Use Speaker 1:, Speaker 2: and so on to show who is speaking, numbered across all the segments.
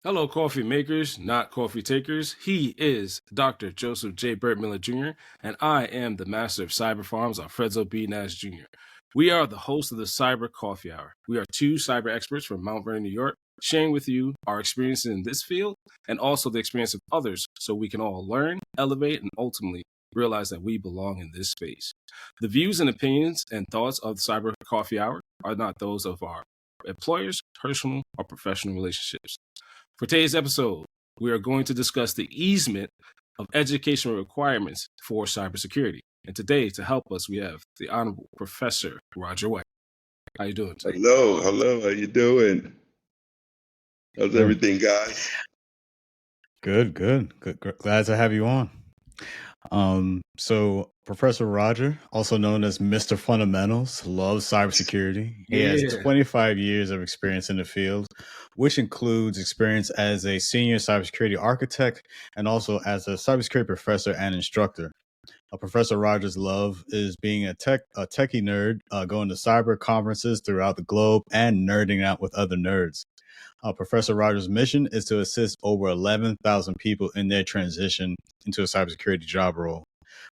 Speaker 1: Hello, coffee makers, not coffee takers. He is Dr. Joseph J. Burt Miller Jr., and I am the master of cyber farms, Alfredzo B. Nash Jr. We are the hosts of the Cyber Coffee Hour. We are two cyber experts from Mount Vernon, New York, sharing with you our experiences in this field and also the experience of others so we can all learn, elevate, and ultimately realize that we belong in this space. The views and opinions and thoughts of the Cyber Coffee Hour are not those of our employers, personal, or professional relationships. For today's episode, we are going to discuss the easement of educational requirements for cybersecurity. And today, to help us, we have the Honorable Professor Roger Whyte. How you doing today?
Speaker 2: Hello. How you doing? How's everything, guys?
Speaker 3: Good. Glad to have you on. So Professor Roger, also known as Mr. Fundamentals, loves cybersecurity. He has 25 years of experience in the field, which includes experience as a senior cybersecurity architect and also as a cybersecurity professor and instructor. Professor Rogers' love is being a techie nerd, going to cyber conferences throughout the globe and nerding out with other nerds. Professor Rogers' mission is to assist over 11,000 people in their transition into a cybersecurity job role.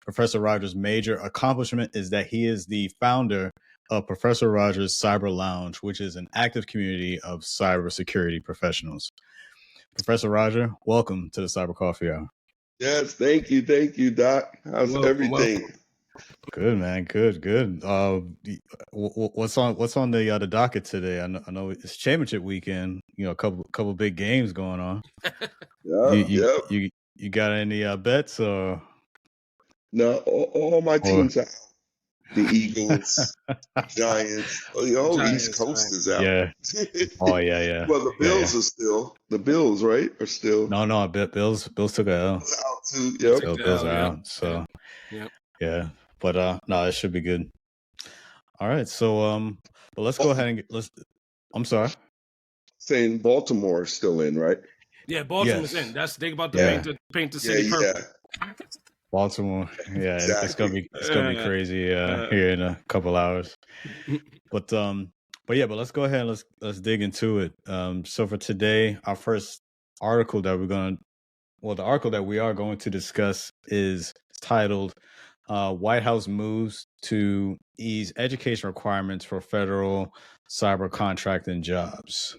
Speaker 3: Professor Rogers' major accomplishment is that he is the founder of Professor Rogers Cyber Lounge, which is an active community of cybersecurity professionals. Professor Roger, welcome to the Cyber Coffee Hour.
Speaker 2: Yes, thank you, Doc. How's everything?
Speaker 3: Good, man. Good. What's on the docket today? I know it's championship weekend. You know, a couple big games going on. You got any bets or?
Speaker 2: No, all my teams are out. The Eagles, Giants. East Coast is out.
Speaker 3: Yeah. Oh yeah.
Speaker 2: Well, the Bills are still the Bills, right? Are still
Speaker 3: no. Bills took a L.
Speaker 2: Out too. Yep.
Speaker 3: Bills are out. So yeah. But no, it should be good. All right. So but let's go ahead and I'm sorry.
Speaker 2: Saying Baltimore is still in, right?
Speaker 1: Yeah, Baltimore's in. That's the thing about the paint the city purple.
Speaker 3: Baltimore, yeah, exactly. it's gonna be crazy here in a couple hours. But let's go ahead and let's dig into it. So for today, our first article that the article that we are going to discuss is titled "White House Moves to Ease Education Requirements for Federal Cyber Contracting Jobs."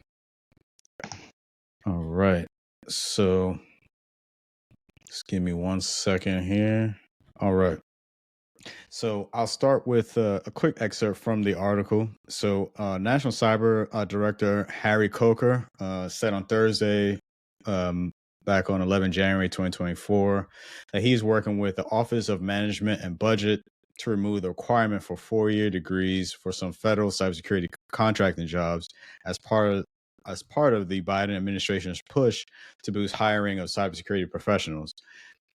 Speaker 3: All right, so. Just give me 1 second here. All right. So I'll start with a quick excerpt from the article. So National Cyber Director Harry Coker said on Thursday, back on 11 January 2024, that he's working with the Office of Management and Budget to remove the requirement for 4-year degrees for some federal cybersecurity contracting jobs as part of the Biden administration's push to boost hiring of cybersecurity professionals.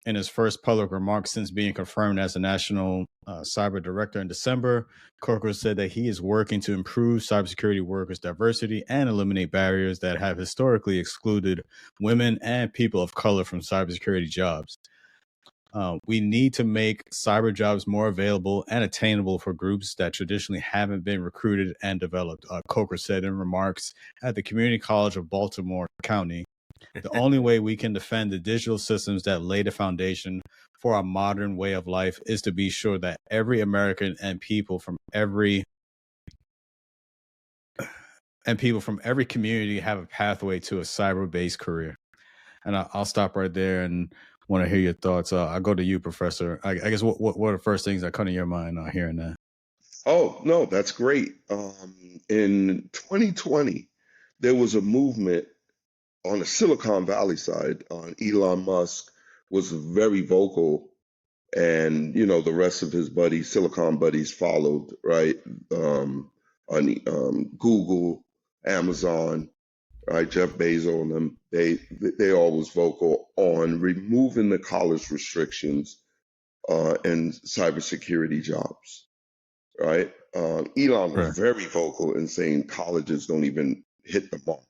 Speaker 3: In his first public remarks since being confirmed as the National Cyber Director in December, Coker said that he is working to improve cybersecurity workers' diversity and eliminate barriers that have historically excluded women and people of color from cybersecurity jobs. We need to make cyber jobs more available and attainable for groups that traditionally haven't been recruited and developed, Coker said in remarks at the Community College of Baltimore County. The only way we can defend the digital systems that lay the foundation for our modern way of life is to be sure that every American and people from every community have a pathway to a cyber-based career. And I'll stop right there and want to hear your thoughts. I'll go to you, Professor. I guess what are the first things that come to your mind hearing that?
Speaker 2: Oh, no, that's great. In 2020, there was a movement on the Silicon Valley side. Elon Musk was very vocal, and the rest of his buddies, Silicon buddies, followed, right? On Google, Amazon, right? Jeff Bezos and them, they all was vocal on removing the college restrictions in cybersecurity jobs, right? Elon was very vocal in saying colleges don't even hit the mark.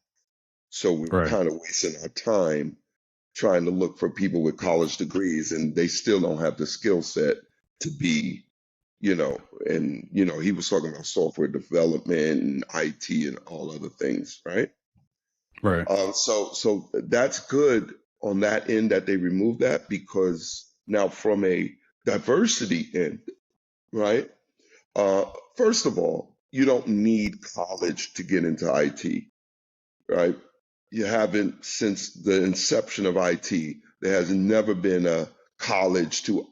Speaker 2: So we were kind of wasting our time trying to look for people with college degrees, and they still don't have the skill set to be, and he was talking about software development and IT and all other things, right?
Speaker 3: Right.
Speaker 2: So that's good on that end that they removed that, because now from a diversity end, right? Uh, First of all, you don't need college to get into IT, right? You haven't, since the inception of IT. There has never been a college to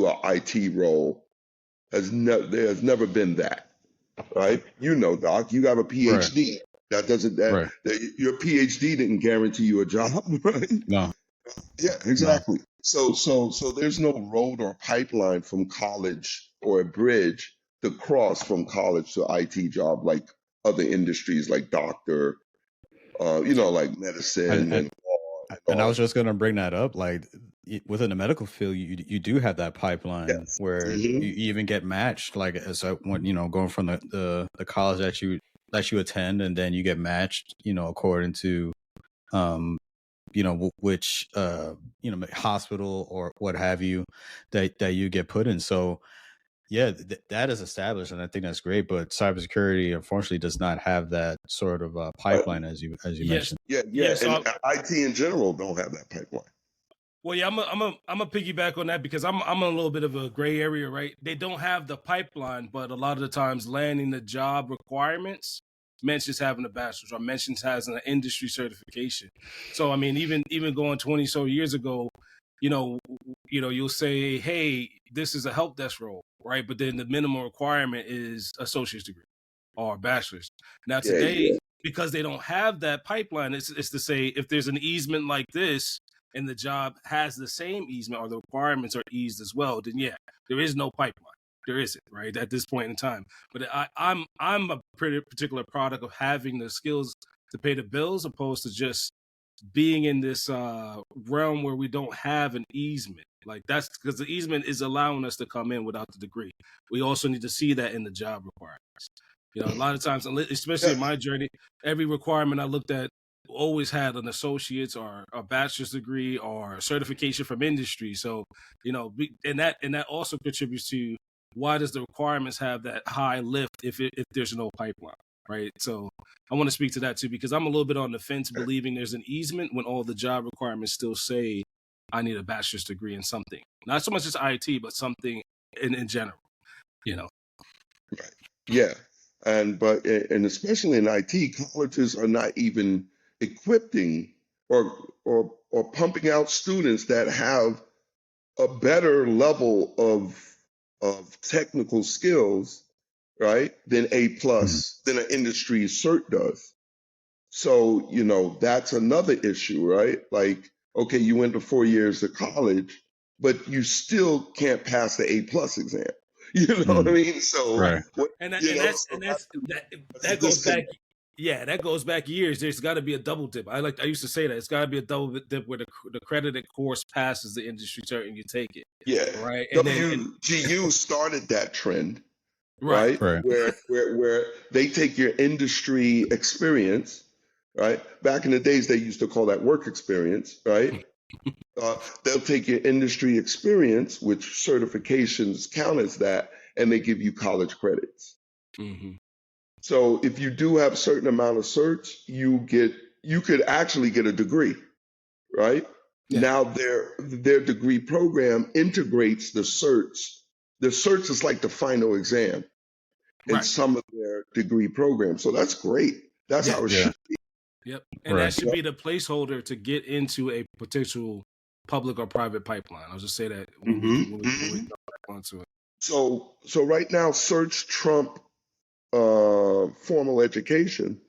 Speaker 2: a IT role. There has never been that, right? You know, Doc, you have a
Speaker 3: Right.
Speaker 2: PhD. That doesn't that,
Speaker 3: Right.
Speaker 2: that your PhD didn't guarantee you a job, right?
Speaker 3: No.
Speaker 2: Yeah,
Speaker 3: No.
Speaker 2: exactly. So there's no road or pipeline from college, or a bridge to cross from college to IT job like other industries like doctor, like medicine
Speaker 3: And
Speaker 2: and law and
Speaker 3: and I
Speaker 2: all
Speaker 3: was
Speaker 2: that.
Speaker 3: just gonna bring that up. Like within the medical field, you do have that pipeline
Speaker 2: Yes.
Speaker 3: where
Speaker 2: Hmm.
Speaker 3: you even get matched. Like as when going from the college that you attend, and then you get matched. According to which hospital or what have you that you get put in. So yeah, that is established, and I think that's great. But cybersecurity, unfortunately, does not have that sort of
Speaker 2: Right.
Speaker 3: pipeline as you
Speaker 1: Yes.
Speaker 3: mentioned.
Speaker 2: Yeah,
Speaker 1: Yeah.
Speaker 2: yeah.
Speaker 1: So
Speaker 2: And IT in general don't have that pipeline.
Speaker 1: well, yeah, I'm a piggyback on that because I'm in a little bit of a gray area, right? They don't have the pipeline, but a lot of the times landing the job requirements mentions having a bachelor's or mentions having an industry certification. So I mean, even going 20 so years ago, you know, you'll say, hey, this is a help desk role, right? But then the minimum requirement is associate's degree or bachelor's. Now
Speaker 2: Yeah, yeah.
Speaker 1: today, because they don't have that pipeline, it's to say if there's an easement like this and the job has the same easement or the requirements are eased as well, then yeah, there is no pipeline. There isn't, right, at this point in time. But I'm a pretty particular product of having the skills to pay the bills, opposed to just being in this realm where we don't have an easement. Like that's because the easement is allowing us to come in without the degree. We also need to see that in the job requirements. A lot of times, especially in
Speaker 2: Yeah.
Speaker 1: my journey, every requirement I looked at always had an associate's or a bachelor's degree or a certification from industry. So, and that also contributes to why does the requirements have that high lift if there's no pipeline, right? So I want to speak to that too because I'm a little bit on the fence believing there's an easement when all the job requirements still say I need a bachelor's degree in something, not so much as IT, but something in general, you know.
Speaker 2: Right. Yeah. And especially in IT, colleges are not even equipping or pumping out students that have a better level of technical skills, right, than A
Speaker 3: Mhm.
Speaker 2: plus, than an industry cert does. So, that's another issue, right? Like, okay, you went to 4 years of college, but you still can't pass the A plus exam. You know what I
Speaker 3: Mhm.
Speaker 2: mean? So
Speaker 1: Right.
Speaker 3: Right.
Speaker 2: what,
Speaker 1: And that,
Speaker 2: you
Speaker 1: and
Speaker 2: know,
Speaker 1: that's
Speaker 2: so
Speaker 1: and that's
Speaker 2: that's a
Speaker 1: that goes back.
Speaker 2: disconnect.
Speaker 1: Yeah, that goes back years. There's got to be a double dip. I used to say that it's got to be a double dip where the credited course passes the industry cert and you take it,
Speaker 2: Yeah.
Speaker 1: right? And
Speaker 2: WGU started that trend,
Speaker 1: right,
Speaker 2: right?
Speaker 3: Right.
Speaker 2: Where they take your industry experience, right? Back in the days, they used to call that work experience, right? They'll take your industry experience, which certifications count as that, and they give you college credits.
Speaker 1: hmm
Speaker 2: So if you do have a certain amount of certs, you could actually get a degree, right?
Speaker 1: yeah,
Speaker 2: Now their degree program integrates the certs. The certs is like the final exam in
Speaker 1: right,
Speaker 2: some of their degree programs. So that's great. That's
Speaker 1: yeah,
Speaker 2: how it
Speaker 3: Yeah.
Speaker 2: should be.
Speaker 1: yep. And that
Speaker 3: Right.
Speaker 1: should be the placeholder to get into a potential public or private pipeline. I'll just say that when we
Speaker 2: Hmm.
Speaker 1: when we, when we
Speaker 2: Hmm.
Speaker 1: come back onto it.
Speaker 2: So right now, certs trump formal education,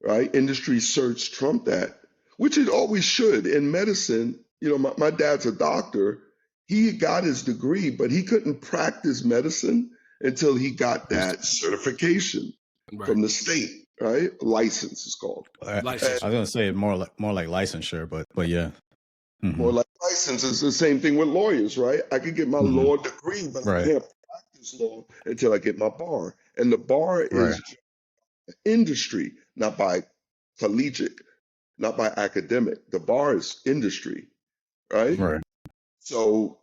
Speaker 2: right? Industry certs trump that, which it always should. In medicine, my dad's a doctor. He got his degree, but he couldn't practice medicine until he got that certification
Speaker 1: Right,
Speaker 2: from the state, right? License is called. And
Speaker 1: licensure.
Speaker 3: I was gonna say more like licensure, but yeah.
Speaker 2: more
Speaker 3: Hmm.
Speaker 2: like license is the same thing with lawyers, right? I could get my
Speaker 3: Hmm.
Speaker 2: law degree, but I
Speaker 3: Right.
Speaker 2: can't practice law until I get my bar. And the bar
Speaker 3: Right.
Speaker 2: is industry, not by collegiate, not by academic. The bar is industry, right?
Speaker 3: Right.
Speaker 2: So,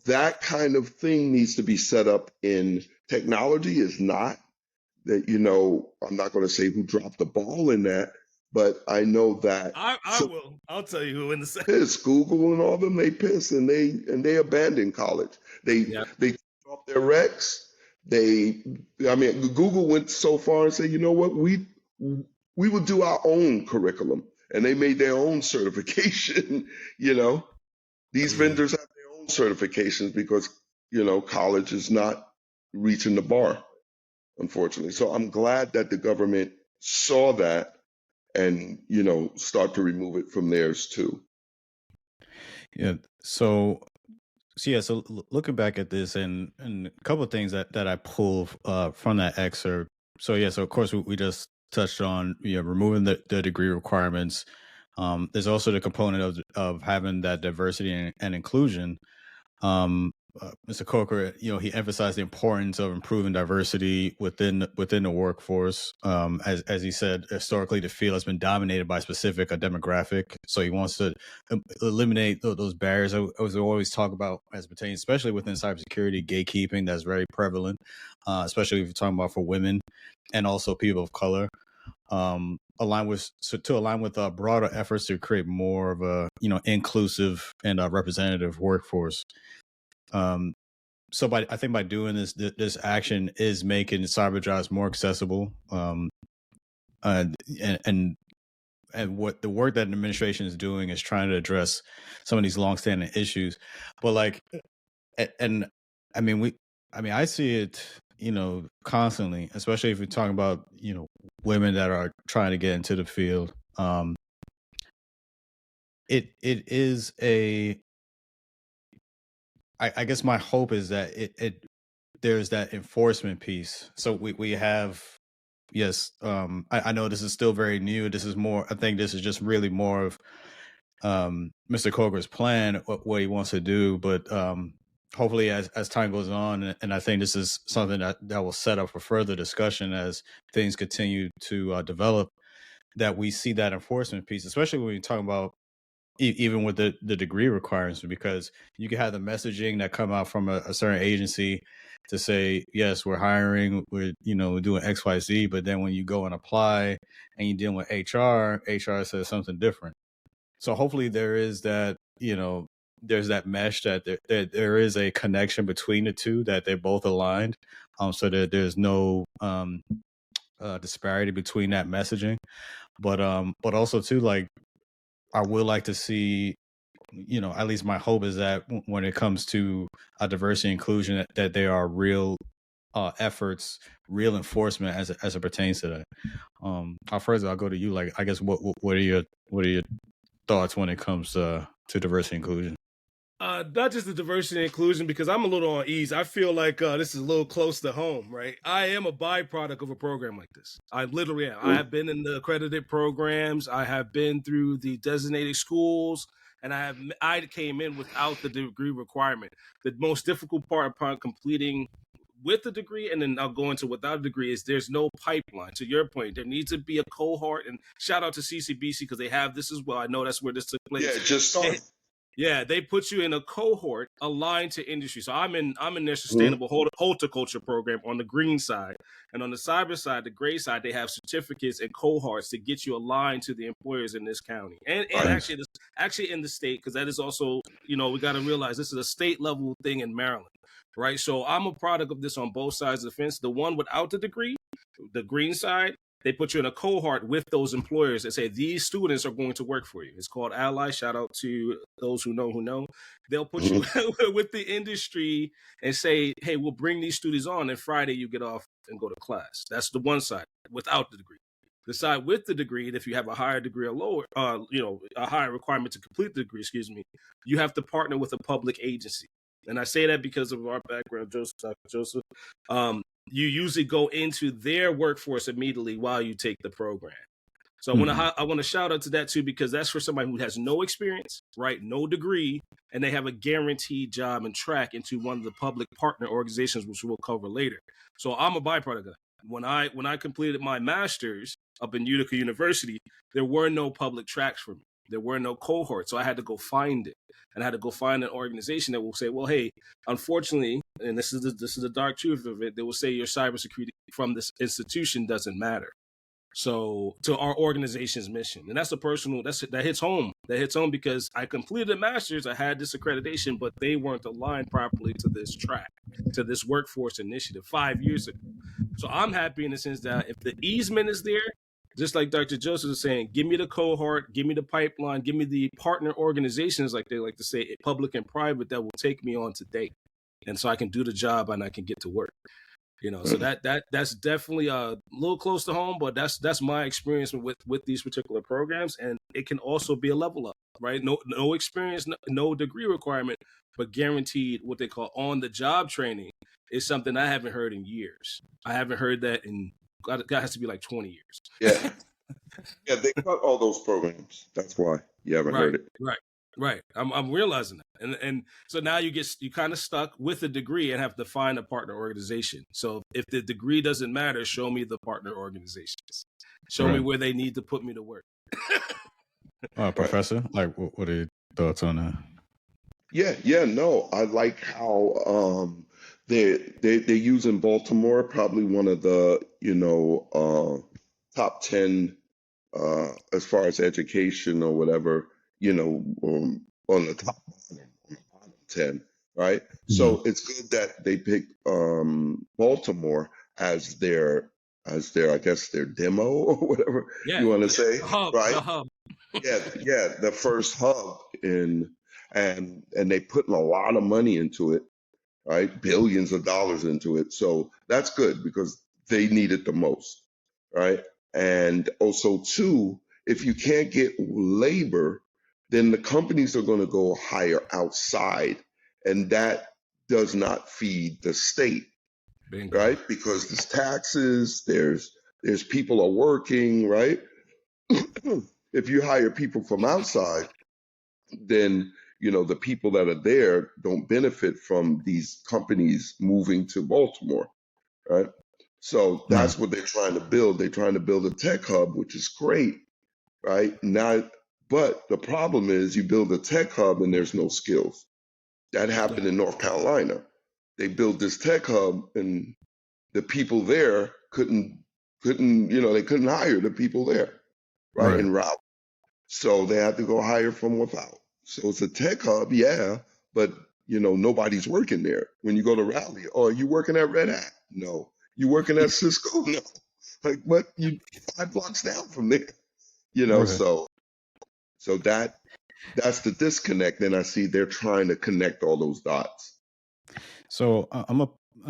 Speaker 2: that kind of thing needs to be set up in technology. Is not that, I'm not going to say who dropped the ball in that, but I know that
Speaker 1: I will. I'll tell you who in the second.
Speaker 2: piss. Google and all them, they piss and they abandon college.
Speaker 1: Yeah.
Speaker 2: They off their recs. I mean, Google went so far and said, you know what, we will do our own curriculum, and they made their own certification. You know, these vendors have their own certifications because college is not reaching the bar, unfortunately. So I'm glad that the government saw that and start to remove it from theirs too.
Speaker 3: Yeah. So yeah. So looking back at this, and a couple of things that I pulled from that excerpt. So yeah. So of course we just touched on removing the degree requirements. There's also the component of having that diversity and inclusion. Mr. Coker, he emphasized the importance of improving diversity within the workforce. As he said, historically, the field has been dominated by a specific demographic. So he wants to eliminate those barriers. As we always talk about, as pertains, especially within cybersecurity, gatekeeping that's very prevalent, especially if you're talking about for women and also people of color. Align with broader efforts to create more of a inclusive and representative workforce. So I think by doing this action is making cyber jobs more accessible. And what the work that the administration is doing is trying to address some of these longstanding issues. But I see it, constantly, especially if you're talking about, women that are trying to get into the field. It is I guess my hope is that there's that enforcement piece. So we have, yes, I know this is still very new. This is more, I think this is just really more of Mr. Coger's plan, what he wants to do. But hopefully as time goes on, and I think this is something that will set up for further discussion as things continue to develop, that we see that enforcement piece, especially when you're talking about even with the degree requirements, because you can have the messaging that come out from a certain agency to say, yes, we're hiring, we're doing XYZ, but then when you go and apply and you deal with HR says something different. So hopefully there is that, there's that mesh, that there is a connection between the two, that they're both aligned, so that there's no disparity between that messaging. But also too, like, I would like to see, at least my hope is that when it comes to diversity and inclusion, that there are real efforts, real enforcement as it pertains to that. Alfredzo, I'll go to you. Like, I guess what are your thoughts when it comes to diversity and inclusion?
Speaker 1: Not just the diversity and inclusion, because I'm a little on ease. I feel like this is a little close to home, right? I am a byproduct of a program like this. I literally am. I have been in the accredited programs. I have been through the designated schools, and I came in without the degree requirement. The most difficult part upon completing with the degree, and then I'll go into without a degree, is there's no pipeline. To your point, there needs to be a cohort, and shout out to CCBC because they have this as well. I know that's where this took place.
Speaker 2: Yeah, just started.
Speaker 1: Yeah, they put you in a cohort aligned to industry. So I'm in their sustainable horticulture program on the green side, and on the cyber side, the gray side, they have certificates and cohorts to get you aligned to the employers in this county and actually in the state, because that is also, we got to realize this is a state level thing in Maryland, right? So I'm a product of this on both sides of the fence. The one without the degree, the green side, they put you in a cohort with those employers that say these students are going to work for you. It's called Ally. Shout out to those who know. They'll put you with the industry and say, hey, we'll bring these students on, and Friday you get off and go to class. That's the one side without the degree. The side with the degree, if you have a higher degree or lower, a higher requirement to complete the degree, you have to partner with a public agency. And I say that because of our background, Joseph. You usually go into their workforce immediately while you take the program. So I want to shout out to that too, because that's for somebody who has no experience, right? No degree, and they have a guaranteed job and track into one of the public partner organizations, which we'll cover later. So I'm a byproduct of that. When I completed my master's up in Utica University, there were no public tracks for me. There were no cohorts, so I had to go find it, and I had to go find an organization that will say, well, hey, unfortunately, and this is the dark truth of it, they will say your cybersecurity from this institution doesn't matter. So to our organization's mission, and that's a personal that hits home. That hits home because I completed a master's, I had this accreditation, but they weren't aligned properly to this track, to this workforce initiative 5 years ago. So I'm happy in the sense that if the easement is there, just like Dr. Joseph was saying, give me the cohort, give me the pipeline, give me the partner organizations, like they like to say, public and private, that will take me on today, and so I can do the job and I can get to work. So that's definitely a little close to home, but that's my experience with these particular programs, and it can also be a level up, right? No experience, no degree requirement, but guaranteed what they call on the job training is something I haven't heard in years. I haven't heard that in God, it has to be like 20 years.
Speaker 2: Yeah. Yeah, they cut all those programs. That's why you haven't
Speaker 1: Right,
Speaker 2: heard it.
Speaker 1: right. I'm realizing that, and so now you kind of stuck with a degree and have to find a partner organization. So if the degree doesn't matter, show me the partner organizations. Show me where they need to put me to work.
Speaker 3: Professor, like, what are your thoughts on that?
Speaker 2: Yeah, no, I like how they're using Baltimore, probably one of the top 10 as far as education or whatever, on the top bottom, on the bottom 10, right? So it's good that they picked Baltimore as their I guess their demo or whatever you want to say,
Speaker 1: the hub,
Speaker 2: right?
Speaker 1: the hub.
Speaker 2: Yeah, the first hub and they putting a lot of money into it, right? Billions of dollars into it. So that's good because they need it the most, right? And also, too, if you can't get labor, then the companies are going to go hire outside, and that does not feed the state,
Speaker 1: Bingo.
Speaker 2: right? Because there's taxes, there's people are working, right? If you hire people from outside, then the people that are there don't benefit from these companies moving to Baltimore, right? So that's what they're trying to build. They're trying to build a tech hub, which is great, right? Now, but the problem is you build a tech hub and there's no skills. That happened in North Carolina. They built this tech hub and the people there they couldn't hire the people there, right? In Raleigh. So they had to go hire from without. So it's a tech hub, yeah, but nobody's working there. When you go to Raleigh, oh, are you working at Red Hat? No. You working at Cisco? No. Like what? You 5 blocks down from there. So that's the disconnect. Then I see they're trying to connect all those dots.
Speaker 3: So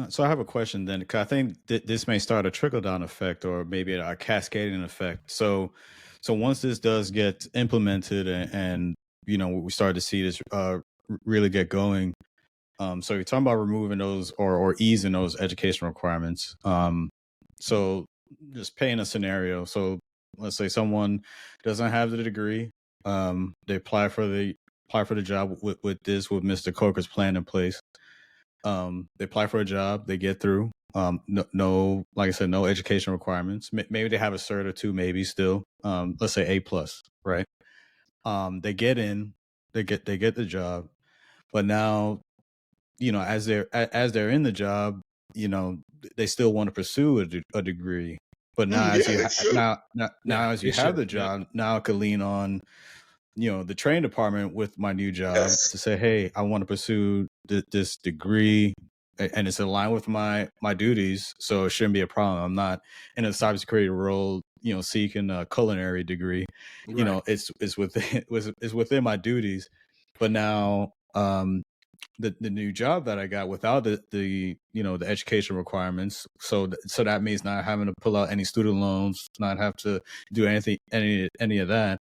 Speaker 3: so I have a question then, because I think this may start a trickle down effect or maybe a cascading effect. So once this does get implemented and we start to see this really get going. So you're talking about removing those or easing those education requirements. So just paint a scenario. So let's say someone doesn't have the degree. They apply for the job with Mr. Coker's plan in place. They apply for a job, they get through. No, like I said, no education requirements. Maybe they have a cert or two, maybe still. Let's say A+, right? They get in, they get the job, but now, as they're in the job, they still want to pursue a degree. But now, as you have the job, now I could lean on the training department with my new job to say, hey, I want to pursue this degree and it's aligned with my duties, so it shouldn't be a problem. I'm not in a cybersecurity role, seeking a culinary degree. It's within my duties. But now the new job that I got without the education requirements, so that means not having to pull out any student loans, not have to do any of that.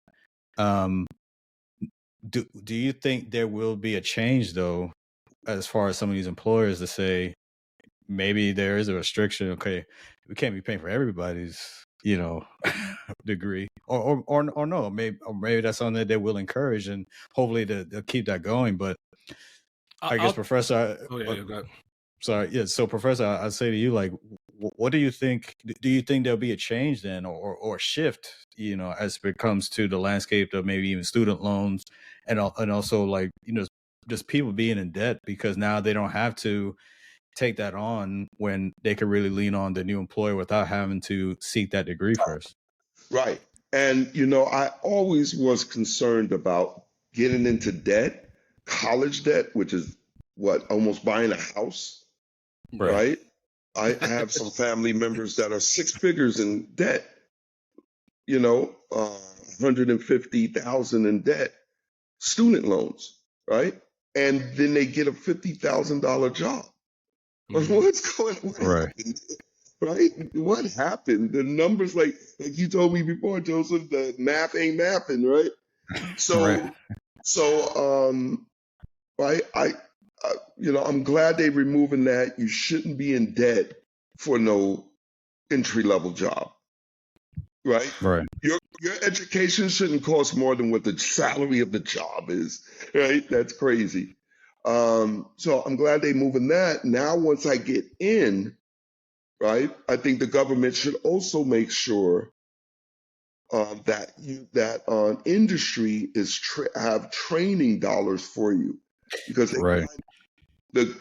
Speaker 3: Do you think there will be a change though, as far as some of these employers to say maybe there is a restriction? Okay, we can't be paying for everybody's degree, or no, maybe that's something that they will encourage, and hopefully they'll keep that going. But I guess, Professor. Sorry, yeah. So, Professor, I say to you, like, what do you think? Do you think there'll be a change then, or shift? As it comes to the landscape of maybe even student loans, and also like just people being in debt because now they don't have to take that on when they can really lean on the new employer without having to seek that degree first.
Speaker 2: Right. And, I always was concerned about getting into debt, college debt, which is what, almost buying a house,
Speaker 3: Right.
Speaker 2: right? I have some family members that are six figures in debt, 150,000 in debt, student loans, right? And then they get a $50,000 job. What
Speaker 3: Right.
Speaker 2: happened? Right? What happened? The numbers, like you told me before, Joseph, the math ain't mathing, right?
Speaker 3: Right.
Speaker 2: So, right? I'm glad they removing that. You shouldn't be in debt for no entry level job, right?
Speaker 3: Right.
Speaker 2: Your education shouldn't cost more than what the salary of the job is, right? That's crazy. So I'm glad they moving that. Now, once I get in, right, I think the government should also make sure that industry have training dollars for you, because they
Speaker 3: Right.
Speaker 2: the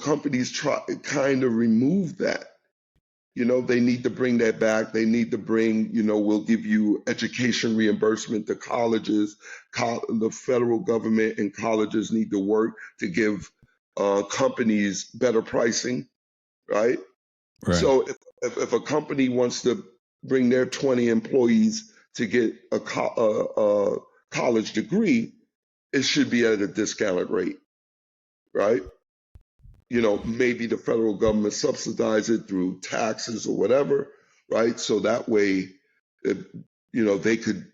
Speaker 2: companies try kind of remove that. They need to bring that back. They need to bring, we'll give you education reimbursement to colleges. The federal government and colleges need to work to give companies better pricing, right?
Speaker 3: Right.
Speaker 2: So if a company wants to bring their 20 employees to get a college degree, it should be at a discounted rate, right? Maybe the federal government subsidize it through taxes or whatever, right? So that way, it, they could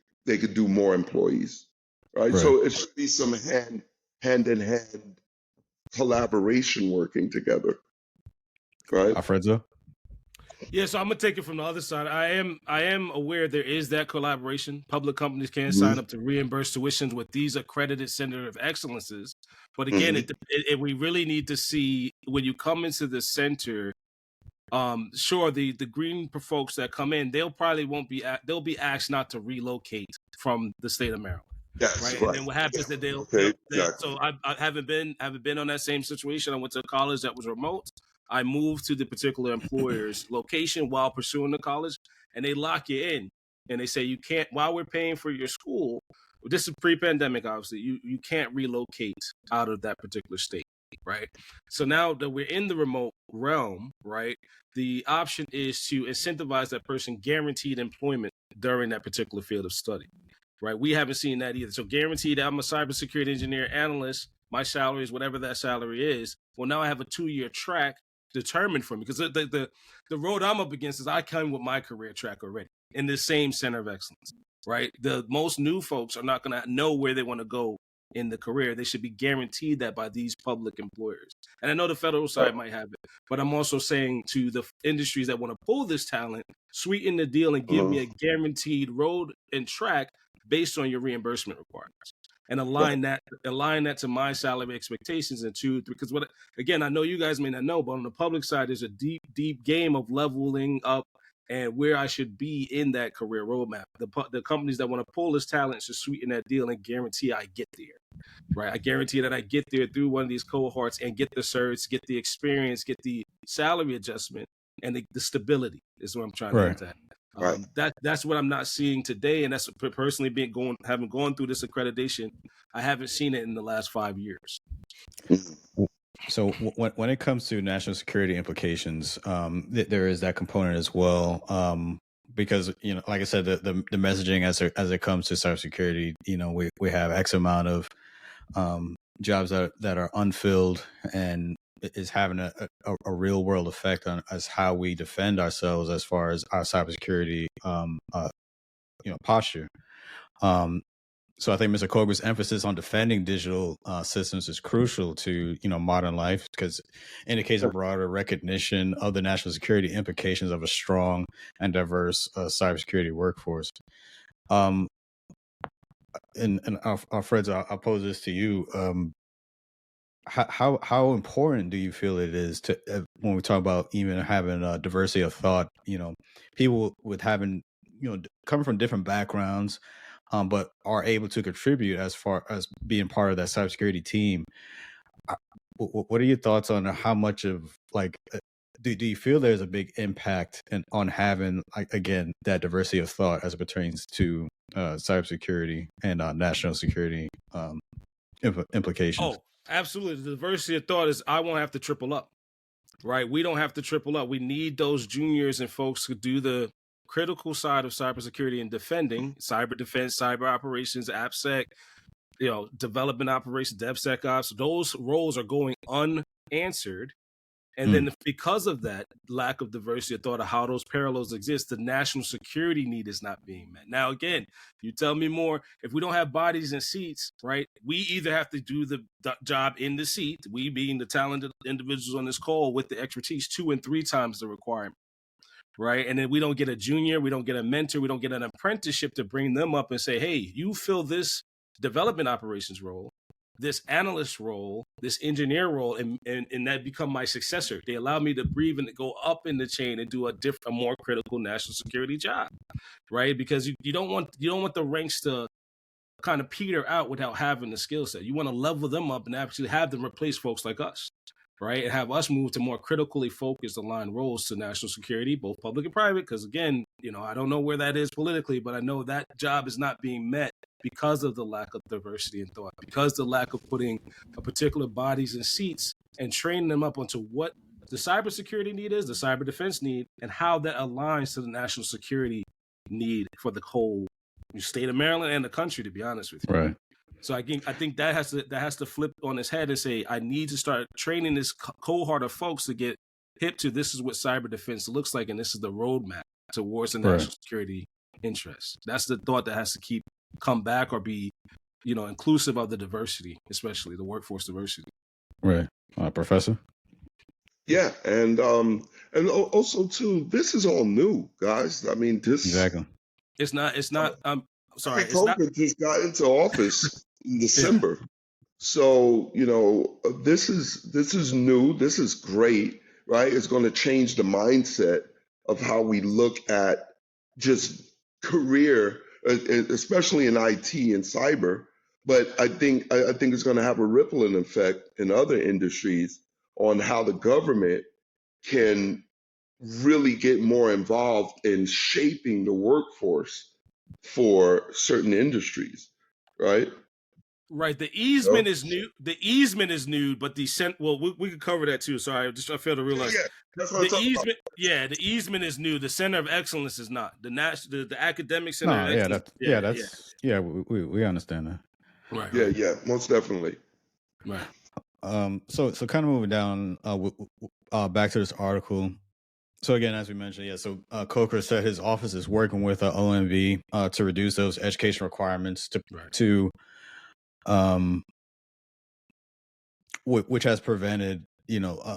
Speaker 2: do more employees, right?
Speaker 3: Right.
Speaker 2: So it should be some hand in hand collaboration working together, right?
Speaker 3: Alfredzo?
Speaker 1: Yeah, so I'm gonna take it from the other side. I am aware there is that collaboration. Public companies can
Speaker 2: hmm
Speaker 1: sign up to reimburse tuitions with these accredited center of excellences. But again,
Speaker 2: hmm
Speaker 1: we really need to see when you come into the center. Sure, the green folks that come in, they'll be asked not to relocate from the state of Maryland.
Speaker 2: That's
Speaker 1: Right, and
Speaker 2: right.
Speaker 1: then what happens
Speaker 2: Yeah.
Speaker 1: that they'll,
Speaker 2: Okay.
Speaker 1: so
Speaker 2: Exactly.
Speaker 1: I haven't been on that same situation. I went to a college that was remote. I moved to the particular employer's location while pursuing the college, and they lock you in, and they say you can't, while we're paying for your school. This is pre-pandemic, obviously. You can't relocate out of that particular state, right? So now that we're in the remote realm, right, the option is to incentivize that person guaranteed employment during that particular field of study. Right, we haven't seen that either. So guaranteed, I'm a cybersecurity engineer analyst. My salary is whatever that salary is. Well, now I have a 2-year track determined for me, because the road I'm up against is I come with my career track already in the same center of excellence. Right, the most new folks are not going to know where they want to go in the career. They should be guaranteed that by these public employers. And I know the federal side might have it, but I'm also saying to the industries that want to pull this talent, sweeten the deal and give
Speaker 2: Uh-huh.
Speaker 1: me a guaranteed road and track based on your reimbursement requirements, and
Speaker 2: Right.
Speaker 1: align that to my salary expectations. And two, because what, again, I know you guys may not know, but on the public side, there's a deep game of leveling up and where I should be in that career roadmap. The companies that want to pull this talent should sweeten that deal and guarantee I get there. Right, I guarantee that I get there through one of these cohorts and get the certs, get the experience, get the salary adjustment, and the stability is what I'm trying to
Speaker 3: Right.
Speaker 1: get at.
Speaker 2: Right.
Speaker 1: That's what I'm not seeing today, and that's personally having gone through this accreditation. I haven't seen it in the last 5 years.
Speaker 2: Mhm.
Speaker 3: So when it comes to national security implications, there is that component as well. Because like I said, the messaging as it comes to cybersecurity, we have X amount of jobs that are unfilled, and is having a real world effect on us how we defend ourselves as far as our cybersecurity posture. So I think Mr. Koger's emphasis on defending digital systems is crucial to modern life, because it indicates a broader recognition of the national security implications of a strong and diverse cybersecurity workforce. And Alfredo, I'll pose this to you. How important do you feel it is to when we talk about even having a diversity of thought? People with having coming from different backgrounds, but are able to contribute as far as being part of that cybersecurity team. What are your thoughts on how much of do you feel there's a big impact on having, again, that diversity of thought as it pertains to cybersecurity and national security implications?
Speaker 1: Oh, absolutely. The diversity of thought is I won't have to triple up, right? We don't have to triple up. We need those juniors and folks to do the critical side of cybersecurity and defending, cyber defense, cyber operations, AppSec, development operations, DevSecOps. Those roles are going unanswered. And then because of that lack of diversity of thought of how those parallels exist, the national security need is not being met. Now, again, you tell me more. If we don't have bodies and seats, right, we either have to do the job in the seat, we being the talented individuals on this call with the expertise 2 and 3 times the requirement, right? And then we don't get a junior, we don't get a mentor, we don't get an apprenticeship to bring them up and say, hey, you fill this development operations role, this analyst role, this engineer role, and that become my successor. They allow me to breathe and go up in the chain and do a more critical national security job, right? Because you don't want the ranks to kind of peter out without having the skill set. You want to level them up and actually have them replace folks like us, right? And have us move to more critically focused, aligned roles to national security, both public and private. Because again, I don't know where that is politically, but I know that job is not being met because of the lack of diversity in thought, because the lack of putting a particular bodies and seats and training them up onto what the cybersecurity need is, the cyber defense need, and how that aligns to the national security need for the whole state of Maryland and the country, to be honest with you.
Speaker 3: Right.
Speaker 1: So I think that has to flip on its head and say, I need to start training this cohort of folks to get hip to this is what cyber defense looks like, and this is the roadmap towards the national security interests. That's the thought that has to come back or be, inclusive of the diversity, especially the workforce diversity.
Speaker 3: Right. Professor?
Speaker 2: Yeah, and also too, this is all new, guys. I mean, this
Speaker 3: exactly.
Speaker 1: It's not. Sorry.
Speaker 2: COVID just got into office in December, so this is new. This is great, right? It's going to change the mindset of how we look at just career, especially in IT and cyber. But I think it's going to have a rippling effect in other industries on how the government can really get more involved in shaping the workforce for certain industries, right?
Speaker 1: Right. The easement is new. The easement is new, but we could cover that too. Sorry, I failed to realize.
Speaker 2: Yeah, that's what the
Speaker 1: easement. Yeah, the easement is new. The Center of Excellence is not. The academic center.
Speaker 3: No, we understand that.
Speaker 1: Right.
Speaker 2: Yeah, most definitely.
Speaker 1: Right.
Speaker 3: So kind of moving down, back to this article. So again, as we mentioned, Coker said his office is working with OMB to reduce those education requirements which has prevented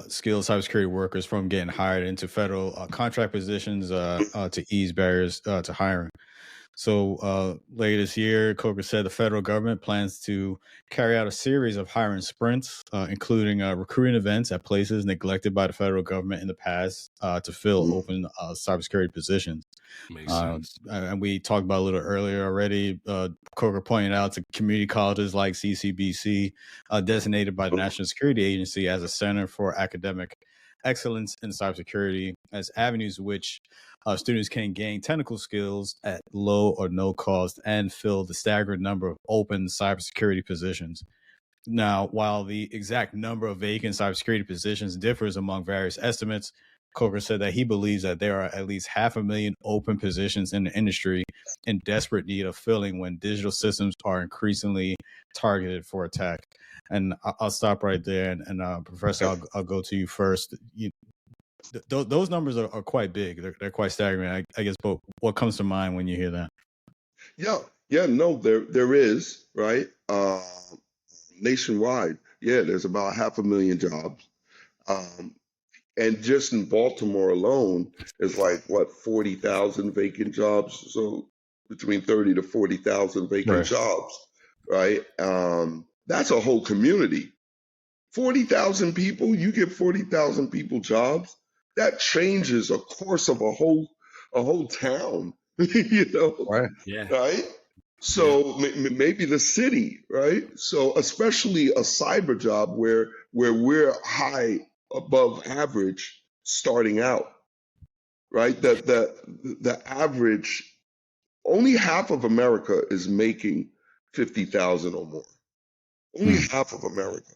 Speaker 3: skilled cybersecurity workers from getting hired into federal contract positions to ease barriers to hiring. So later this year, Coker said the federal government plans to carry out a series of hiring sprints, including recruiting events at places neglected by the federal government in the past to fill open cybersecurity positions.
Speaker 1: Makes sense.
Speaker 3: And we talked about a little earlier already. Coker pointed out to community colleges like CCBC, designated by the National Security Agency as a center for academic excellence in cybersecurity, as avenues which students can gain technical skills at low or no cost and fill the staggering number of open cybersecurity positions. Now, while the exact number of vacant cybersecurity positions differs among various estimates, Coker said that he believes that there are at least 500,000 open positions in the industry in desperate need of filling when digital systems are increasingly targeted for attack. And I'll stop right there. And Professor, I'll go to you first. Those numbers are quite big. They're quite staggering. I guess, but what comes to mind when you hear that?
Speaker 2: Yeah, no, there is, right? Nationwide, there's about 500,000 jobs. And just in Baltimore alone, there's 40,000 vacant jobs. So between 30 to 40,000 vacant jobs, right? That's a whole community. 40,000 people, you give 40,000 people jobs, that changes a course of a whole town,
Speaker 3: Right.
Speaker 1: Yeah.
Speaker 2: Right? So maybe the city, right? So especially a cyber job where we're high above average starting out, right? The average, only half of America is making 50,000 or more. Only half of America,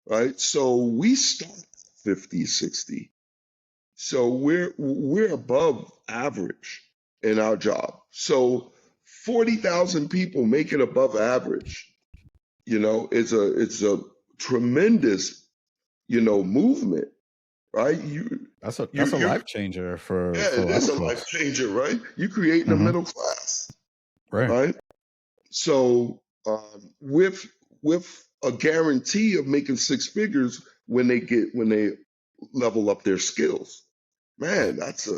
Speaker 2: right? So we start 50, 60. So we're above average in our job. So 40,000 people make it above average. It's a
Speaker 3: tremendous,
Speaker 2: movement, right?
Speaker 3: That's a
Speaker 2: You're
Speaker 3: life changer for
Speaker 2: yeah,
Speaker 3: a
Speaker 2: it
Speaker 3: lot
Speaker 2: is
Speaker 3: of
Speaker 2: a life
Speaker 3: folks.
Speaker 2: changer, right? You're creating a middle class,
Speaker 3: Right.
Speaker 2: right? So with a guarantee of making six figures when they level up their skills, man, that's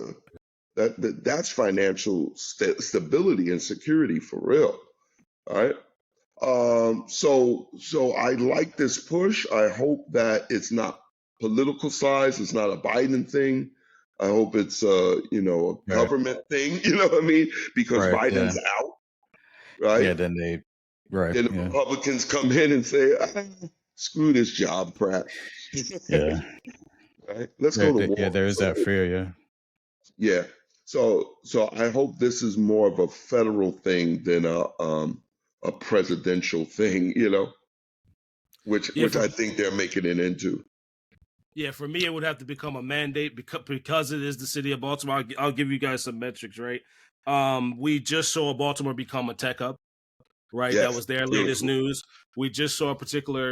Speaker 2: financial stability and security for real, all right? So I like this push. I hope that it's not political size. It's not a Biden thing. I hope it's a
Speaker 3: Right.
Speaker 2: government thing. You know what I mean? Because
Speaker 3: Right. Yeah.
Speaker 2: Biden's out, right?
Speaker 3: Yeah. Then they. Right.
Speaker 2: Then the
Speaker 3: Yeah.
Speaker 2: Republicans come in and say, screw this job crap.
Speaker 3: Yeah.
Speaker 2: Right? Let's go to war.
Speaker 3: There is
Speaker 2: So
Speaker 3: that fear. Yeah.
Speaker 2: yeah. So I hope this is more of a federal thing than a presidential thing, which I think they're making it into.
Speaker 1: Yeah, for me, it would have to become a mandate because it is the city of Baltimore. I'll give you guys some metrics, right? We just saw Baltimore become a tech hub, right? That
Speaker 2: Yes,
Speaker 1: was their latest
Speaker 2: beautiful.
Speaker 1: news. We just saw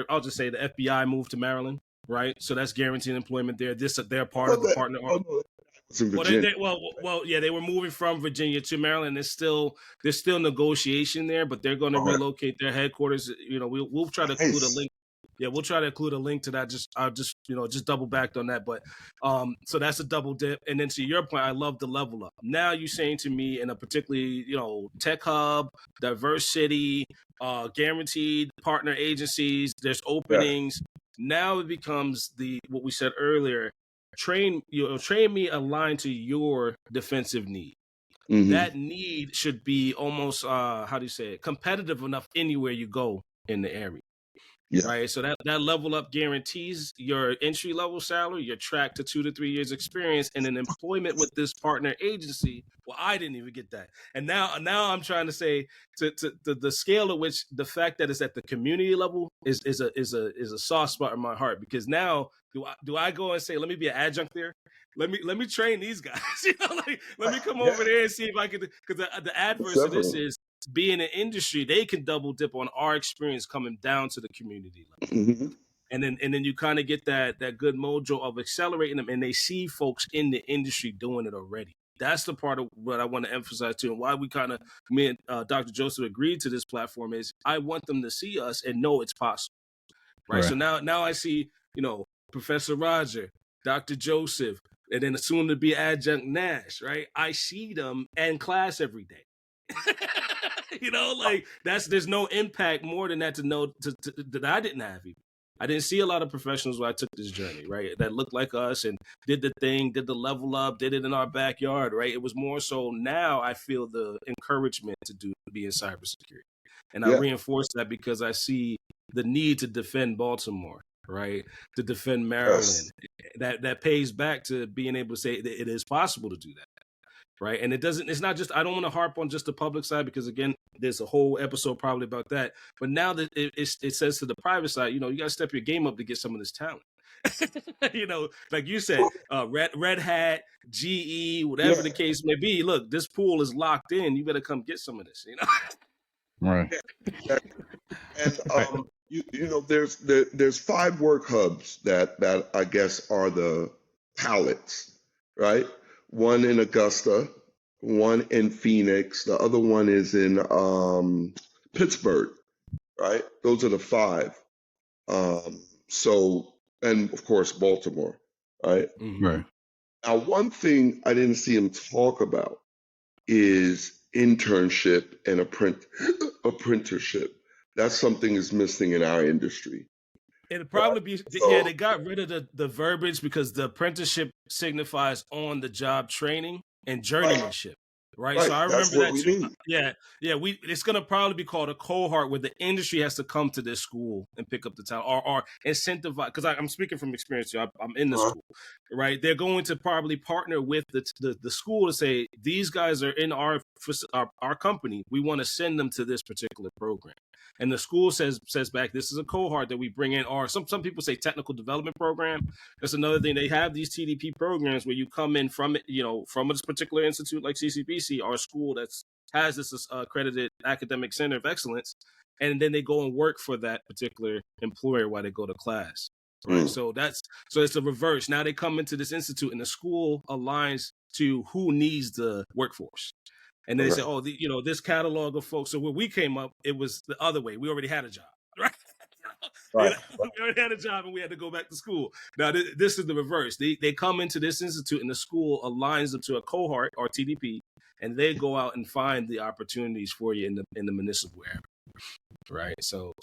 Speaker 1: I'll just say the FBI moved to Maryland, right? So that's guaranteed employment there. They're part of a partner.
Speaker 2: Oh, no, it's in
Speaker 1: Well,
Speaker 2: Virginia.
Speaker 1: yeah, they were moving from Virginia to Maryland. There's still negotiation there, but they're going to
Speaker 2: Okay.
Speaker 1: relocate their headquarters. We'll try to include a
Speaker 2: Nice.
Speaker 1: link. Yeah, we'll try to include a link to that. I'll just double backed on that. But so that's a double dip. And then to your point, I love the level up. Now you're saying to me in a particularly tech hub, diverse city, guaranteed partner agencies. There's
Speaker 2: Yeah.
Speaker 1: openings. Now it becomes what we said earlier. Train me aligned to your defensive need. That need should be almost how do you say it, competitive enough anywhere you go in the area.
Speaker 2: Yeah.
Speaker 1: Right. So that level up guarantees your entry level salary, your track to 2 to 3 years experience, and an employment with this partner agency. Well, I didn't even get that. And now I'm trying to say to the scale at which the fact that it's at the community level is a soft spot in my heart, because now do I go and say, let me be an adjunct there? Let me train these guys. Let me come over there and see if I can, because the adverse of this
Speaker 2: Definitely.
Speaker 1: is being an industry, they can double dip on our experience coming down to the community level. And then you kind of get that good mojo of accelerating them, and they see folks in the industry doing it already. That's the part of what I want to emphasize too, and why me and Dr. Joseph agreed to this platform is I want them to see us and know it's possible. Right. So now I see, Professor Roger, Dr. Joseph, and then soon to be adjunct Nash, right? I see them in class every day. There's no impact more than that to know that I didn't have even. I didn't see a lot of professionals when I took this journey, right? That looked like us and did the thing, did the level up, did it in our backyard, right? It was more so now I feel the encouragement to be in cybersecurity. And I
Speaker 2: Yeah.
Speaker 1: reinforce that because I see the need to defend Baltimore, right? To defend
Speaker 2: Yes.
Speaker 1: Maryland. That pays back to being able to say that it is possible to do that. Right. And it's not just, I don't want to harp on just the public side, because again, there's a whole episode probably about that. But now that it says to the private side, you got to step your game up to get some of this talent. Like you said, Red Hat, GE, whatever the case may be. Look, this pool is locked in. You better come get some of this,
Speaker 3: Right.
Speaker 2: Yeah. And there's 5 work hubs that I guess are the pallets, right? One in Augusta, one in Phoenix, the other one is in Pittsburgh, right? Those are the 5. So, and of course Baltimore, right?
Speaker 3: Right.
Speaker 2: Now, one thing I didn't see him talk about is internship and apprenticeship. That's something is missing in our industry.
Speaker 1: It'd probably be,
Speaker 2: So,
Speaker 1: they got rid of the verbiage because the apprenticeship signifies on the job training and
Speaker 2: right,
Speaker 1: journeymanship. Right.
Speaker 2: Right.
Speaker 1: So I
Speaker 2: That's
Speaker 1: remember
Speaker 2: what
Speaker 1: that
Speaker 2: we
Speaker 1: too.
Speaker 2: need.
Speaker 1: Yeah. Yeah. It's going to probably be called a cohort where the industry has to come to this school and pick up the talent or incentivize. Because I'm speaking from experience here. I'm in the
Speaker 2: Uh-huh.
Speaker 1: school, right? They're going to probably partner with the school to say, these guys are in our company. We want to send them to this particular program. And the school says back, this is a cohort that we bring in, or some people say technical development program. That's another thing. They have these TDP programs where you come in from from this particular institute like CCBC or school that has this accredited academic center of excellence, and then they go and work for that particular employer while they go to class. Right.
Speaker 2: Mm.
Speaker 1: So it's a reverse. Now they come into this institute and the school aligns to who needs the workforce. And then they say,
Speaker 2: Okay.
Speaker 1: oh, this catalog of folks. So when we came up, it was the other way. We already had a job, right?
Speaker 2: Right.
Speaker 1: We already had a job and we had to go back to school. Now, this is the reverse. They come into this institute and the school aligns them to a cohort or TDP, and they go out and find the opportunities for you in the municipal area. Right. So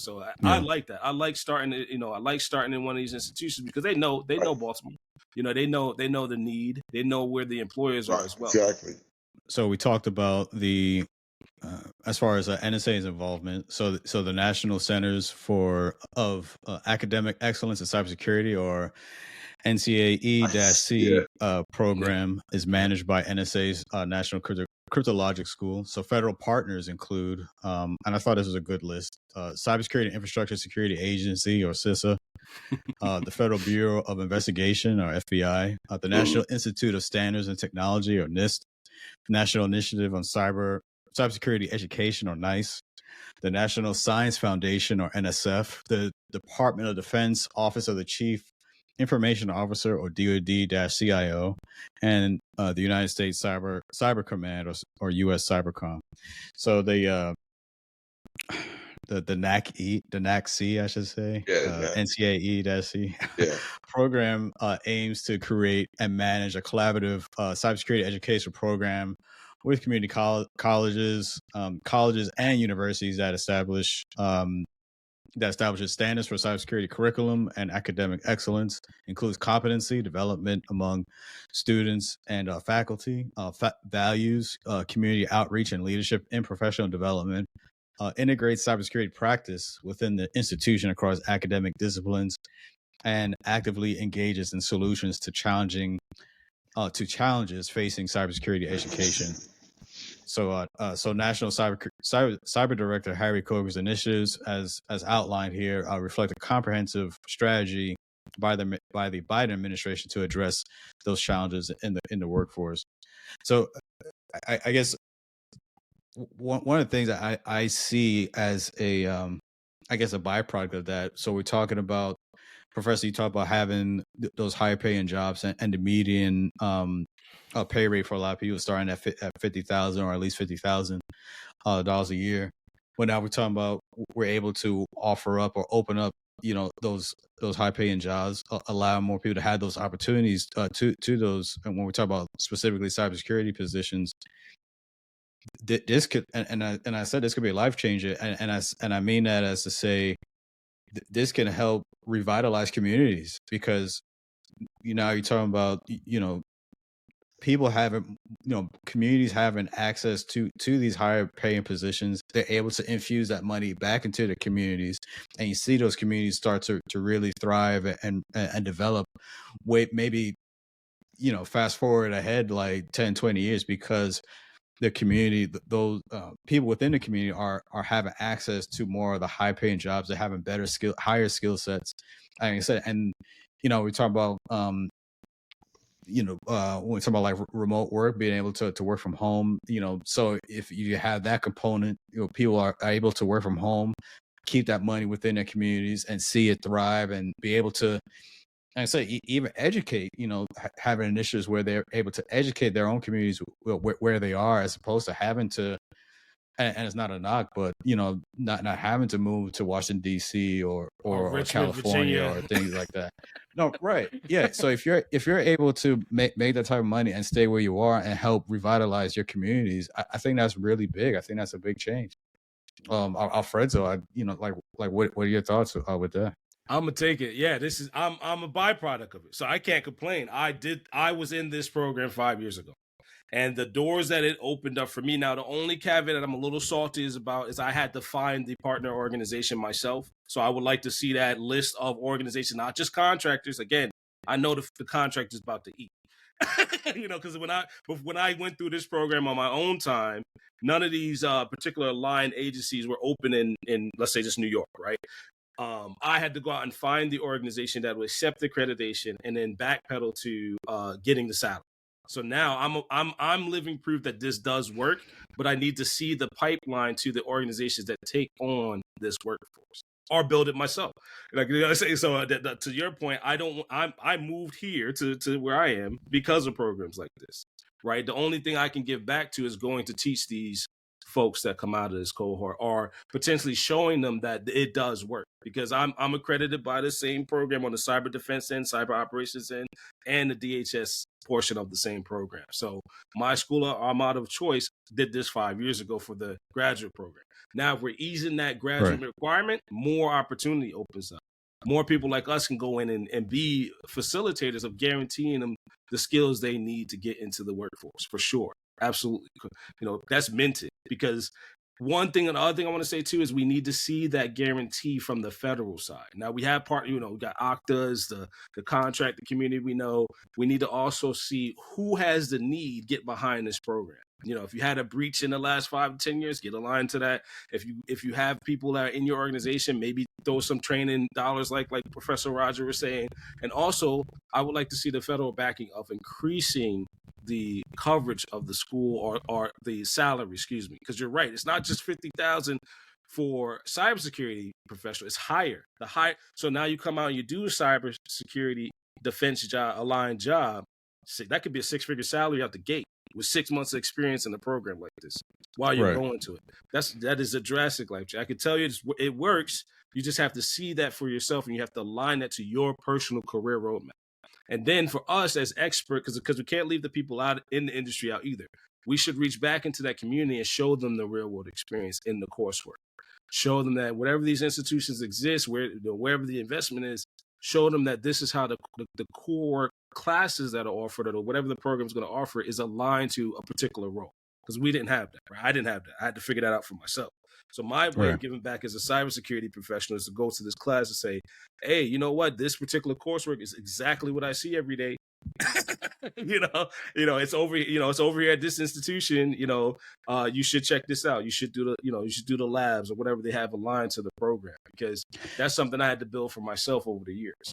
Speaker 1: I like that. I like starting in one of these institutions because they know Baltimore. They know the need. They know where the employers are
Speaker 2: Right.
Speaker 1: as well.
Speaker 2: Exactly.
Speaker 3: So we talked about the as far as NSA's involvement. So the National Centers for Academic Excellence in Cybersecurity, or NCAE-C program, is managed by NSA's National Cryptologic School. So federal partners include, and I thought this was a good list: Cybersecurity and Infrastructure Security Agency, or CISA, the Federal Bureau of Investigation, or FBI, the National Institute of Standards and Technology, or NIST, National Initiative on Cybersecurity Education, or NICE, the National Science Foundation, or NSF, the Department of Defense Office of the Chief Information Officer, or DoD-CIO, and the United States Cyber Command, or US Cybercom. So the NACC, I should say, NCAE-C program aims to create and manage a collaborative cybersecurity education program with community colleges and universities that establishes standards for cybersecurity curriculum and academic excellence, includes competency development among students and faculty, values, community outreach and leadership in professional development, integrates cybersecurity practice within the institution across academic disciplines, and actively engages in solutions to challenges facing cybersecurity education. So National Cyber Director Harry Coger's initiatives, as outlined here, reflect a comprehensive strategy by the Biden administration to address those challenges in the workforce. So I guess one of the things that I see as a byproduct of that. So we're talking about, Professor, you talk about having those higher paying jobs and the median pay rate for a lot of people starting at $50,000 or at least $50,000 dollars a year. But now we're talking about we're able to offer up or open up, those high paying jobs, allowing more people to have those opportunities to those. And when we talk about specifically cybersecurity positions, this could, and I said this could be a life changer, and I mean that as to say this can help revitalize communities, because you're talking about people having, communities having access to these higher paying positions. They're able to infuse that money back into the communities, and you see those communities start to really thrive and develop. Maybe fast forward ahead like 10, 20 years, because the community, those people within the community are having access to more of the high paying jobs. They're having higher skill sets. Like I said, and we talk about when we talk about like remote work, being able to work from home. So if you have that component, people are able to work from home, keep that money within their communities, and see it thrive, and be able to, and I say even educate, having initiatives where they're able to educate their own communities where they are, as opposed to having to, and it's not a knock, but not having to move to Washington D.C. or
Speaker 1: Richmond,
Speaker 3: California,
Speaker 1: Virginia,
Speaker 3: or things like that. No, right, yeah. So if you're able to make that type of money and stay where you are and help revitalize your communities, I think that's really big. I think that's a big change. Alfredzo, what are your thoughts with that?
Speaker 1: I'm gonna take it. Yeah, I'm a byproduct of it, so I can't complain. I was in this program 5 years ago, And the doors that it opened up for me. Now, the only caveat that I'm a little salty is I had to find the partner organization myself. So I would like to see that list of organizations, not just contractors. Again, I know the contractor's about to eat. Because when I went through this program on my own time, none of these particular line agencies were open in let's say just New York, right? I had to go out and find the organization that would accept the accreditation and then backpedal to getting the salary. So now I'm living proof that this does work, but I need to see the pipeline to the organizations that take on this workforce or build it myself. Like I say, so to your point, I moved here to where I am because of programs like this, right? The only thing I can give back to is going to teach these folks that come out of this cohort, or potentially showing them that it does work, because I'm accredited by the same program on the cyber defense end, cyber operations end, and the DHS portion of the same program. So my school, our model of choice, did this 5 years ago for the graduate program. Now, if we're easing that graduate requirement, more opportunity opens up. More people like us can go in and be facilitators of guaranteeing them the skills they need to get into the workforce, for sure. Absolutely. That's minted, because one thing and the other thing I want to say too is we need to see that guarantee from the federal side. Now we have we got Octas, the contract, the community we know. We need to also see who has the need, get behind this program. If you had a breach in the last 5 to 10 years, get aligned to that. If you have people that are in your organization, maybe throw some training dollars like Professor Roger was saying. And also, I would like to see the federal backing of increasing the coverage of the school or the salary, excuse me, because you're right. It's not just 50,000 for cybersecurity professional. It's higher. So now you come out and you do a cybersecurity defense job, aligned job. That could be a 6-figure salary out the gate with 6 months of experience in a program like this while you're going to it. That is a drastic life change. I can tell you it works. You just have to see that for yourself, and you have to align that to your personal career roadmap. And then for us as experts, because we can't leave the people out in the industry out either, we should reach back into that community and show them the real world experience in the coursework. Show them that whatever these institutions exist, wherever the investment is, show them that this is how the core classes that are offered, or whatever the program is going to offer, is aligned to a particular role. Because we didn't have that, right? I didn't have that. I had to figure that out for myself. So my way of giving back as a cybersecurity professional is to go to this class and say, hey, you know what? This particular coursework is exactly what I see every day. It's over here at this institution. You should check this out. You should do the labs or whatever they have aligned to the program, because that's something I had to build for myself over the years.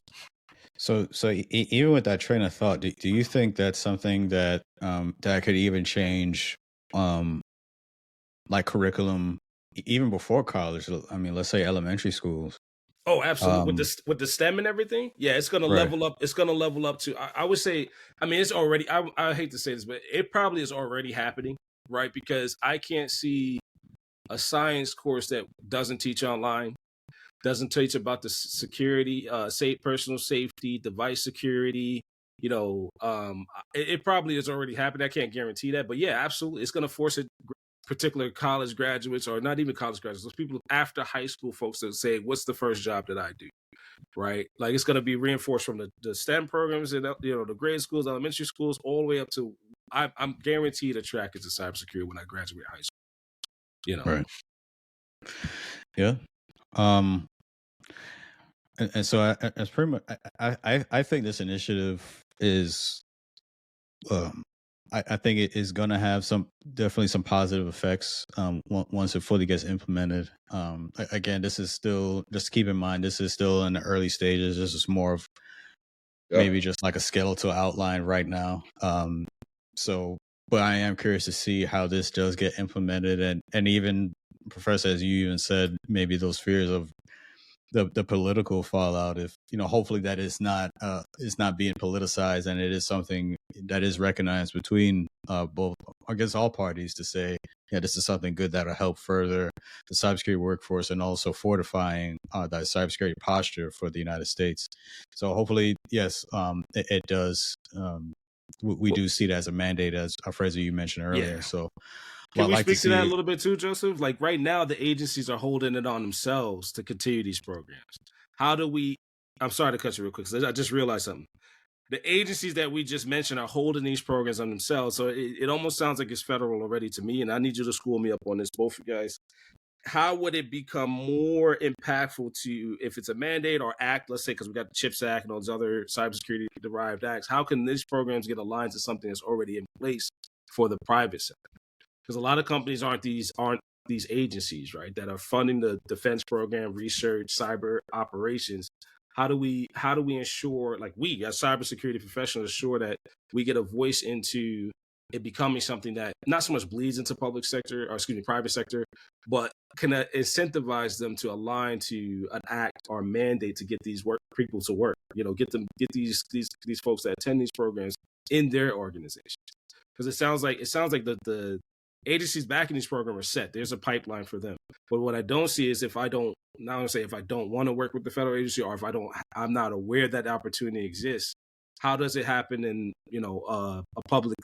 Speaker 3: So even with that train of thought, do you think that's something that that could even change, like curriculum even before college? I mean, let's say elementary schools.
Speaker 1: Oh, absolutely. With the STEM and everything, yeah, it's going to level up. It's going to level up to. I would say, I mean, it's already. I hate to say this, but it probably is already happening, right? Because I can't see a science course that doesn't teach online, doesn't teach about the security, personal safety, device security. It probably is already happening. I can't guarantee that, but yeah, absolutely, it's going to force it. Particular college graduates, or not even college graduates, those people after high school folks that say, what's the first job that I do, right? Like, it's going to be reinforced from the STEM programs and the grade schools, elementary schools, all the way up to I'm guaranteed a track as a cybersecurity when I graduate high school.
Speaker 3: Right. Yeah. And so as pretty much, I think this initiative is I think it is going to have definitely some positive effects once it fully gets implemented. Again, this is still, just keep in mind, this is still in the early stages. This is more of maybe just like a skeletal outline right now. But I am curious to see how this does get implemented, and even, Professor, as you even said, maybe those fears of the political fallout, if hopefully that is not being politicized, and it is something that is recognized between both, I guess, all parties, to say, yeah, this is something good that'll help further the cybersecurity workforce and also fortifying that cybersecurity posture for the United States. So hopefully, yes, it does. We do see it as a mandate, as Alfredzo, you mentioned earlier. Yeah. So
Speaker 1: can we speak to that a little bit too, Joseph? Like, right now, the agencies are holding it on themselves to continue these programs. How do we? I'm sorry to cut you real quick, because I just realized something. the agencies that we just mentioned are holding these programs on themselves. So it almost sounds like it's federal already to me. And I need you to school me up on this, both of you guys. How would it become more impactful to, if it's a mandate or act, let's say, because we got the CHIPS Act and all those other cybersecurity derived acts, how can these programs get aligned to something that's already in place for the private sector? Because a lot of companies aren't these agencies, right, that are funding the defense program, research, cyber operations. How do we ensure, like, we as cybersecurity professionals ensure that we get a voice into it becoming something that not so much bleeds into private sector, but can incentivize them to align to an act or mandate to get these people to work. Get these folks that attend these programs in their organizations. Because it sounds like the agencies backing these programs are set. There's a pipeline for them. But what I don't see is if I don't want to work with the federal agency, or if I'm not aware that opportunity exists. How does it happen in a public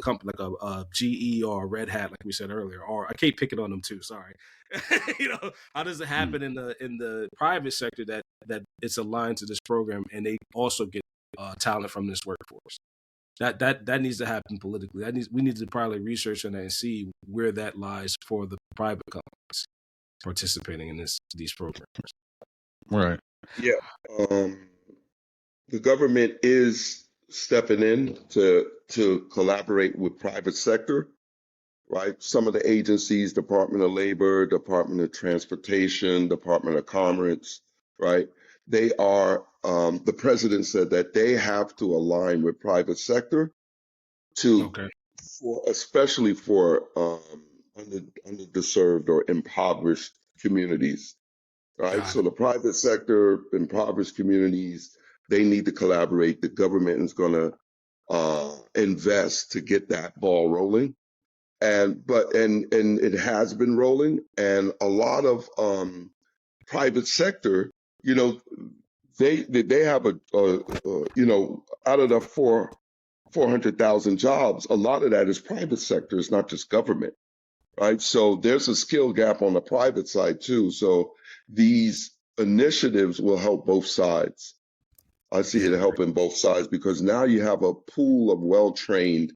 Speaker 1: company like a GE or a Red Hat, like we said earlier? Or I keep picking on them too. Sorry. How does it happen in the private sector that it's aligned to this program and they also get talent from this workforce? That needs to happen politically. We need to probably research on that and see where that lies for the private companies participating in these programs.
Speaker 3: Right.
Speaker 2: Yeah. The government is stepping in to collaborate with private sector, right? Some of the agencies, Department of Labor, Department of Transportation, Department of Commerce, right? They are, the president said that they have to align with private sector especially for underserved or impoverished communities, right? So the private sector, impoverished communities, they need to collaborate. The government is going to invest to get that ball rolling, and it has been rolling. And a lot of private sector, they have out of the 400,000 jobs, a lot of that is private sector. It's not just government. Right. So there's a skill gap on the private side, too. So these initiatives will help both sides. I see it helping both sides because now you have a pool of well-trained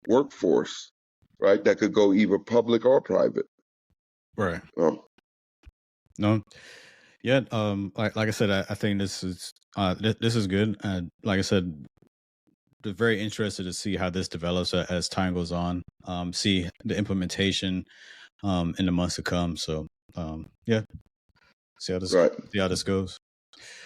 Speaker 2: workforce, right, that could go either public or private.
Speaker 3: Right. No. Yeah. Like I said, I think this is good. And like I said, very interested to see how this develops as time goes on. See the implementation in the months to come. So yeah, see how this goes.